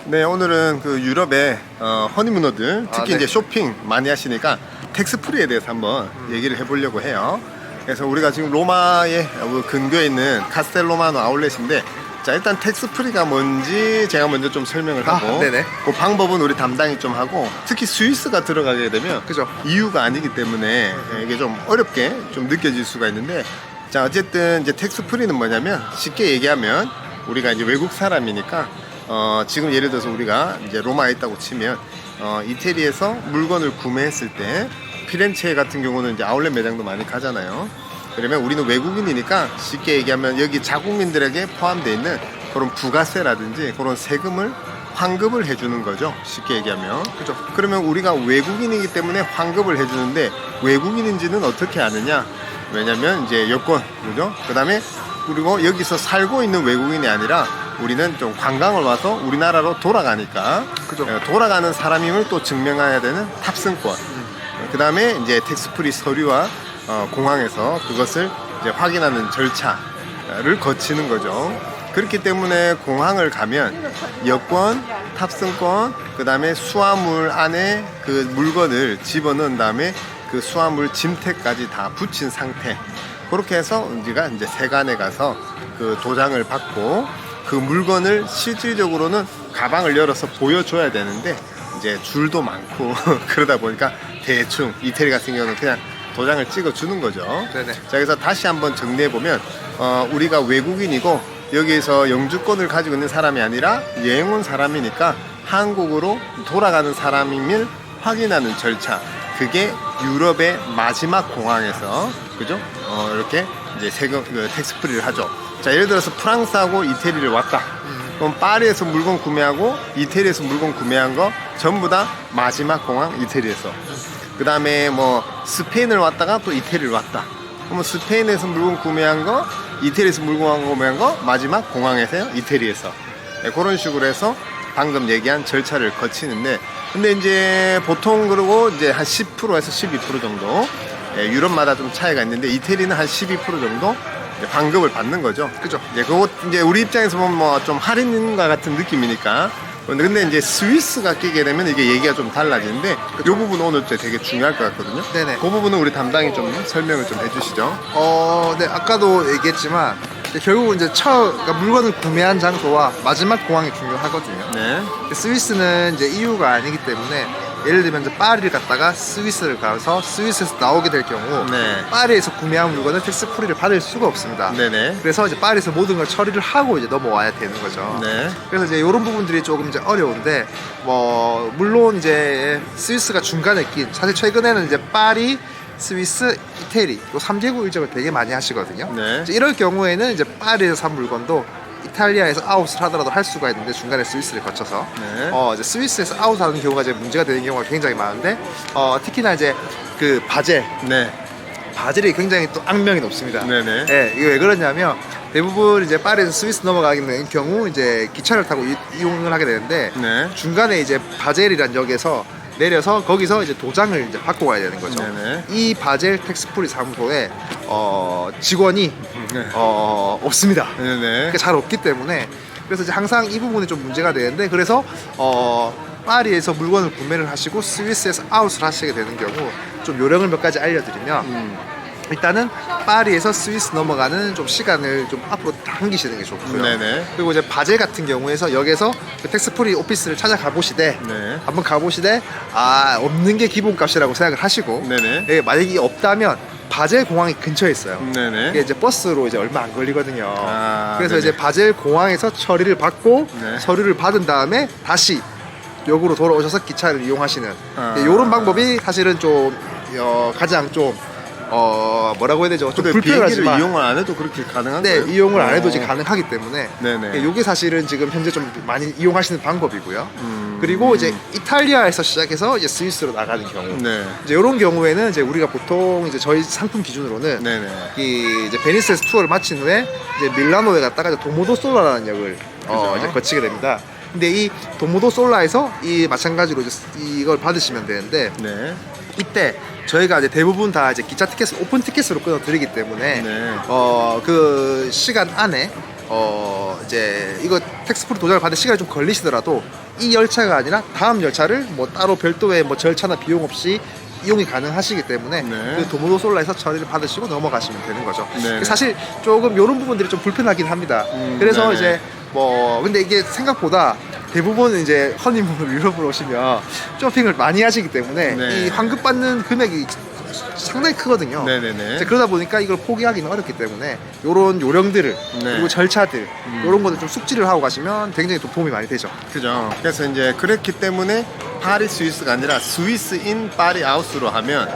네, 오늘은 그 유럽의 허니문어들 특히 네. 이제 쇼핑 많이 하시니까 텍스프리에 대해서 한번 얘기를 해보려고 해요. 그래서 우리가 지금 로마의 근교에 있는 카스텔로마노 아울렛인데, 자, 일단 텍스프리가 뭔지 제가 먼저 좀 설명을 하고, 네네. 그 방법은 우리 담당이 좀 하고, 특히 스위스가 들어가게 되면 그죠. EU가 아니기 때문에 이게 좀 어렵게 좀 느껴질 수가 있는데, 자, 어쨌든 이제 텍스프리는 뭐냐면 쉽게 얘기하면 우리가 이제 외국 사람이니까 지금 예를 들어서 우리가 이제 로마에 있다고 치면 이태리에서 물건을 구매했을 때 피렌체 같은 경우는 이제 아울렛 매장도 많이 가잖아요. 그러면 우리는 외국인이니까 쉽게 얘기하면 여기 자국민들에게 포함되어 있는 그런 부가세라든지 그런 세금을 환급을 해주는 거죠. 쉽게 얘기하면. 그죠. 그러면 우리가 외국인이기 때문에 환급을 해주는데 외국인인지는 어떻게 아느냐? 왜냐면 이제 여권, 그죠? 그 다음에 그리고 여기서 살고 있는 외국인이 아니라 우리는 좀 관광을 와서 우리나라로 돌아가니까 그죠. 돌아가는 사람임을 또 증명해야 되는 탑승권. 그 다음에 이제 텍스프리 서류와 공항에서 그것을 이제 확인하는 절차를 거치는 거죠. 그렇기 때문에 공항을 가면 여권, 탑승권, 그 다음에 수화물 안에 그 물건을 집어넣은 다음에 그 수화물 짐택까지 다 붙인 상태. 그렇게 해서 우리가 이제 세관에 가서 그 도장을 받고 그 물건을 실질적으로는 가방을 열어서 보여줘야 되는데 이제 줄도 많고 그러다 보니까 대충 이태리 같은 경우는 그냥 도장을 찍어 주는 거죠. 네네. 자, 그래서 다시 한번 정리해 보면 우리가 외국인이고 여기에서 영주권을 가지고 있는 사람이 아니라 여행 온 사람이니까 한국으로 돌아가는 사람임을 확인하는 절차. 그게 유럽의 마지막 공항에서 그죠? 이렇게 이제 세금 텍스프리를 하죠. 자, 예를 들어서 프랑스하고 이태리를 왔다. 그럼 파리에서 물건 구매하고 이태리에서 물건 구매한 거 전부 다 마지막 공항 이태리에서. 그 다음에 뭐 스페인을 왔다가 또 이태리를 왔다. 그러면 스페인에서 물건 구매한 거, 이태리에서 물건 구매한 거 마지막 공항에서요, 이태리에서. 네, 그런 식으로 해서 방금 얘기한 절차를 거치는데, 근데 이제 보통 그러고 이제 한 10%에서 12% 정도 유럽마다 좀 차이가 있는데 이태리는 한 12% 정도 환급을 받는 거죠. 그죠. 이제 그거 이제 우리 입장에서 보면 뭐 좀 할인과 같은 느낌이니까. 근데 이제 스위스가 끼게 되면 이게 얘기가 좀 달라지는데 이 부분 오늘 되게 중요할 것 같거든요. 네네. 그 부분은 우리 담당이 좀 설명을 좀 해주시죠. 네, 아까도 얘기했지만 결국은 이제 그러니까 물건을 구매한 장소와 마지막 공항이 중요하거든요. 네. 스위스는 이제 EU가 아니기 때문에 예를 들면 이제 파리를 갔다가 스위스를 가서 스위스에서 나오게 될 경우 네. 파리에서 구매한 물건은 텍스프리를 받을 수가 없습니다. 네네. 그래서 이제 파리에서 모든 걸 처리를 하고 이제 넘어와야 되는 거죠. 네. 그래서 이제 이런 부분들이 조금 이제 어려운데 뭐 물론 이제 스위스가 중간에 낀 사실 최근에는 이제 파리, 스위스, 이태리 이 3개국 일정을 되게 많이 하시거든요. 네. 이제 이럴 경우에는 이제 파리에서 산 물건도 이탈리아에서 아웃을 하더라도 할 수가 있는데 중간에 스위스를 거쳐서 네. 이제 스위스에서 아웃하는 경우가 이제 문제가 되는 경우가 굉장히 많은데 특히나 이제 그 네. 바젤이 굉장히 또 악명이 높습니다. 네네. 네, 이게 왜 그러냐면 대부분 이제 파리에서 스위스 넘어가는 경우 이제 기차를 타고 이용을 하게 되는데 네. 중간에 이제 바젤이란 역에서 내려서 거기서 이제 도장을 이제 받고 가야 되는 거죠. 네네. 이 바젤 텍스프리 사무소에 직원이 네. 없습니다. 네네. 그러니까 잘 없기 때문에 그래서 이제 항상 이 부분이 좀 문제가 되는데 그래서 파리에서 물건을 구매를 하시고 스위스에서 아웃을 하시게 되는 경우 좀 요령을 몇 가지 알려드리면 일단은 파리에서 스위스 넘어가는 좀 시간을 좀 앞으로 당기시는 게 좋고요. 네네. 그리고 이제 바젤 같은 경우에서 역에서 그 텍스프리 오피스를 찾아가 보시되 네. 한번 가보시되 없는 게 기본값이라고 생각을 하시고 네네. 만약에 이게 없다면 바젤 공항이 근처에 있어요. 네네. 이게 이제 버스로 이제 얼마 안 걸리거든요. 그래서 네네. 이제 바젤 공항에서 처리를 받고 네. 서류를 받은 다음에 다시 역으로 돌아오셔서 기차를 이용하시는 이런 방법이 사실은 좀 가장 좀 뭐라고 해야 되죠? 좀 근데 비행기를 불편하지만 이용을 안 해도 그렇게 가능한가요? 네, 이용을 안 해도 이제 가능하기 때문에 네네. 이게 사실은 지금 현재 좀 많이 이용하시는 방법이고요. 그리고 이제 이탈리아에서 시작해서 이제 스위스로 나가는 경우 네. 이제 이런 경우에는 이제 우리가 보통 이제 저희 상품 기준으로는 네네. 이 이제 베니스에서 투어를 마친 후에 이제 밀라노에 갔다가 이제 도모도솔라라는 역을 그죠. 이제 거치게 됩니다. 근데 이 도모도솔라에서 이 마찬가지로 이제 이걸 받으시면 되는데 네. 이때 저희가 이제 대부분 다 이제 기차 티켓을 오픈 티켓으로 끊어 드리기 때문에 네. 그 시간 안에 이제 이거 텍스프리 도장을 받을 시간이 좀 걸리시더라도 이 열차가 아니라 다음 열차를 뭐 따로 별도의 뭐 절차나 비용 없이 이용이 가능하시기 때문에 네. 그 도모도 솔라에서 처리를 받으시고 넘어가시면 되는 거죠. 네. 사실 조금 이런 부분들이 좀 불편하긴 합니다. 그래서 네네. 이제 뭐 근데 이게 생각보다 대부분 이제 허니문으로 유럽으로 오시면 쇼핑을 많이 하시기 때문에 네. 이 환급 받는 금액이 상당히 크거든요. 네네네. 이제 그러다 보니까 이걸 포기하기는 어렵기 때문에 이런 요령들을 네. 그리고 절차들 이런 것들 좀 숙지를 하고 가시면 굉장히 또 도움이 많이 되죠. 그죠. 그래서 이제 그랬기 때문에 파리 스위스가 아니라 스위스인 파리 아웃으로 하면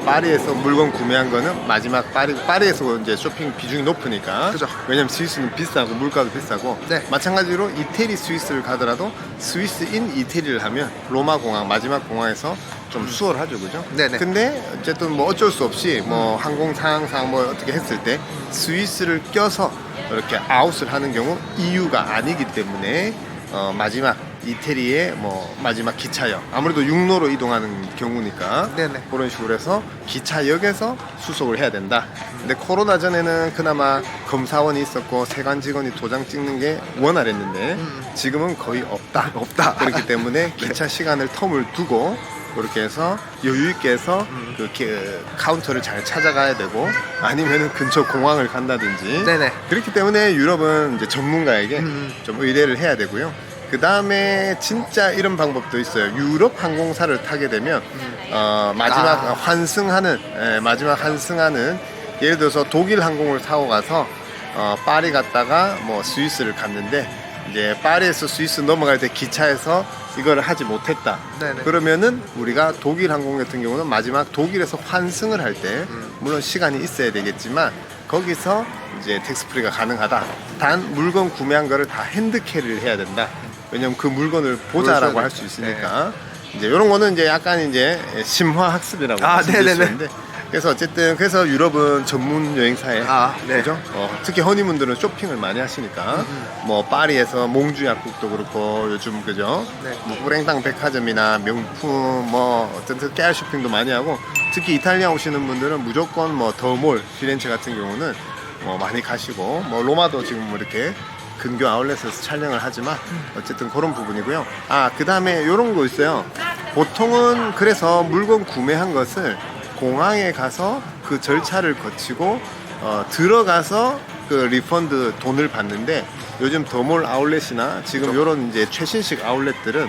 파리에서 물건 구매한 거는 마지막 파리에서 이제 쇼핑 비중이 높으니까. 그죠. 왜냐면 스위스는 비싸고 물가도 비싸고. 네. 마찬가지로 이태리 스위스를 가더라도 스위스인 이태리를 하면 로마 공항 마지막 공항에서 좀 수월하죠, 그죠? 네네. 근데 어쨌든 뭐 어쩔 수 없이 뭐 항공 상황상 뭐 어떻게 했을 때 스위스를 껴서 이렇게 아웃을 하는 경우 EU가 아니기 때문에 마지막 이태리의 뭐 마지막 기차역 아무래도 육로로 이동하는 경우니까 네네. 그런 식으로 해서 기차역에서 수속을 해야 된다. 근데 코로나 전에는 그나마 검사원이 있었고 세관 직원이 도장 찍는 게 원활했는데 지금은 거의 없다. 그렇기 때문에 기차 시간을 텀을 두고 그렇게 해서 여유 있게 해서 그 카운터를 잘 찾아가야 되고 아니면은 근처 공항을 간다든지. 네네. 그렇기 때문에 유럽은 이제 전문가에게 좀 의뢰를 해야 되고요. 그 다음에 진짜 이런 방법도 있어요. 유럽 항공사를 타게 되면 마지막 마지막 환승하는 예를 들어서 독일 항공을 타고 가서 파리 갔다가 뭐 스위스를 갔는데 이제 파리에서 스위스 넘어갈 때 기차에서 이거를 하지 못했다. 네네. 그러면은 우리가 독일 항공 같은 경우는 마지막 독일에서 환승을 할 때 물론 시간이 있어야 되겠지만 거기서 이제 텍스프리가 가능하다. 단 물건 구매한 거를 다 핸드캐리를 해야 된다. 왜냐면 그 물건을 보자라고 할 수 있으니까. 이제 이런 거는 이제 약간 이제 심화 학습이라고 말씀드릴 수 네네네. 있는데. 그래서 어쨌든 그래서 유럽은 전문 여행사에 네. 그죠? 특히 허니문들은 쇼핑을 많이 하시니까 뭐 파리에서 몽주 약국도 그렇고 요즘 그죠? 네. 뭐 뿌랭땅 백화점이나 명품 뭐 어떤 깨알 쇼핑도 많이 하고 특히 이탈리아 오시는 분들은 무조건 뭐 더몰 피렌체 같은 경우는 뭐 많이 가시고 뭐 로마도 지금 뭐 이렇게 근교 아울렛에서 촬영을 하지만 어쨌든 그런 부분이고요. 그 다음에 이런 거 있어요. 보통은 그래서 물건 구매한 것을 공항에 가서 그 절차를 거치고 들어가서 그 리펀드 돈을 받는데 요즘 더몰 아울렛이나 지금 이런 이제 최신식 아울렛들은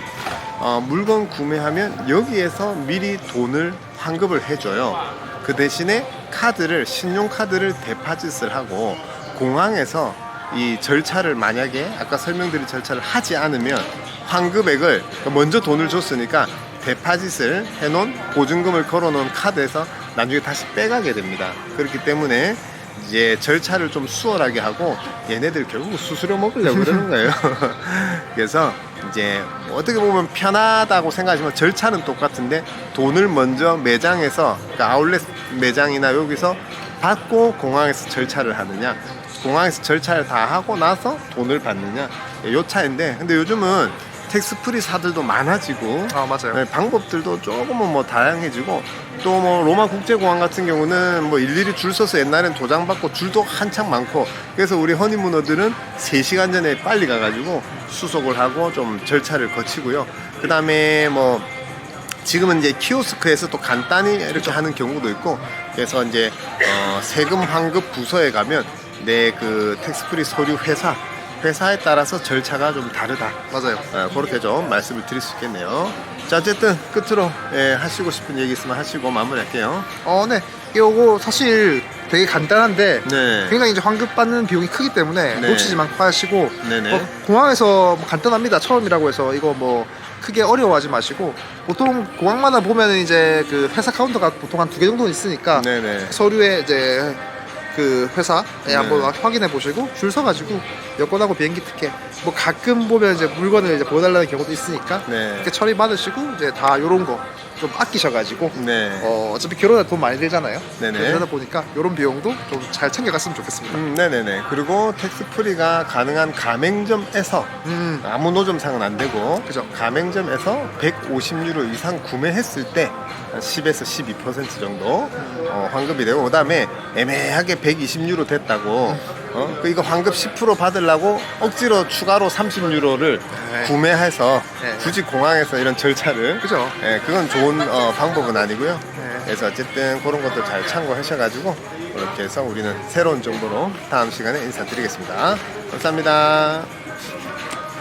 물건 구매하면 여기에서 미리 돈을 환급을 해줘요. 그 대신에 신용카드를 데파짓을 하고 공항에서 이 절차를 만약에 아까 설명드린 절차를 하지 않으면 환급액을 먼저 돈을 줬으니까 데파짓을 해놓은 보증금을 걸어놓은 카드에서 나중에 다시 빼가게 됩니다. 그렇기 때문에 이제 절차를 좀 수월하게 하고 얘네들 결국 수수료 먹으려고 그러는 거예요. 그래서 이제 어떻게 보면 편하다고 생각하지만 절차는 똑같은데 돈을 먼저 매장에서 그러니까 아울렛 매장이나 여기서 받고 공항에서 절차를 하느냐 공항에서 절차를 다 하고 나서 돈을 받느냐 요 차인데 근데 요즘은 텍스프리 사들도 많아지고 맞아요. 네, 방법들도 조금은 뭐 다양해지고 또 뭐 로마 국제공항 같은 경우는 뭐 일일이 줄 서서 옛날엔 도장 받고 줄도 한창 많고 그래서 우리 허니문어들은 3시간 전에 빨리 가가지고 수속을 하고 좀 절차를 거치고요. 그 다음에 뭐 지금은 이제 키오스크에서 또 간단히 이렇게 하는 경우도 있고 그래서 이제 세금 환급 부서에 가면 내 그 텍스프리 서류 회사에 따라서 절차가 좀 다르다. 맞아요. 그렇게 좀 말씀을 드릴 수 있겠네요. 자, 어쨌든 끝으로 하시고 싶은 얘기 있으면 하시고 마무리할게요. 네. 요거 사실 되게 간단한데 네. 굉장히 이제 환급받는 비용이 크기 때문에 네. 놓치지 말고 하시고 네네. 공항에서 뭐 간단합니다. 처음이라고 해서 이거 뭐 크게 어려워하지 마시고 보통 공항마다 보면은 이제 그 회사 카운터가 보통 한 2개 정도는 있으니까 네네. 서류에 이제 그 회사에 네. 한번 확인해 보시고 줄 서가지고 여권하고 비행기 티켓 뭐 가끔 보면 이제 물건을 이제 보여달라는 경우도 있으니까 네. 이렇게 처리 받으시고 이제 다 요런 거 좀 아끼셔가지고 네. 어차피 결혼에 돈 많이 들잖아요. 네네. 그러다 보니까 요런 비용도 좀 잘 챙겨갔으면 좋겠습니다. 네네네. 그리고 텍스프리가 가능한 가맹점에서 아무 노점상은 안 되고 그죠. 가맹점에서 150유로 이상 구매했을 때 10에서 12% 정도 환급이 되고 그 다음에 애매하게 120유로 됐다고 이거 환급 10% 받으려고 억지로 추가로 30유로를 네. 구매해서 네. 굳이 공항에서 이런 절차를 그죠? 그건 좋은 방법은 아니고요. 네. 그래서 어쨌든 그런 것도 잘 참고하셔가지고 이렇게 해서 우리는 새로운 정보로 다음 시간에 인사드리겠습니다. 감사합니다.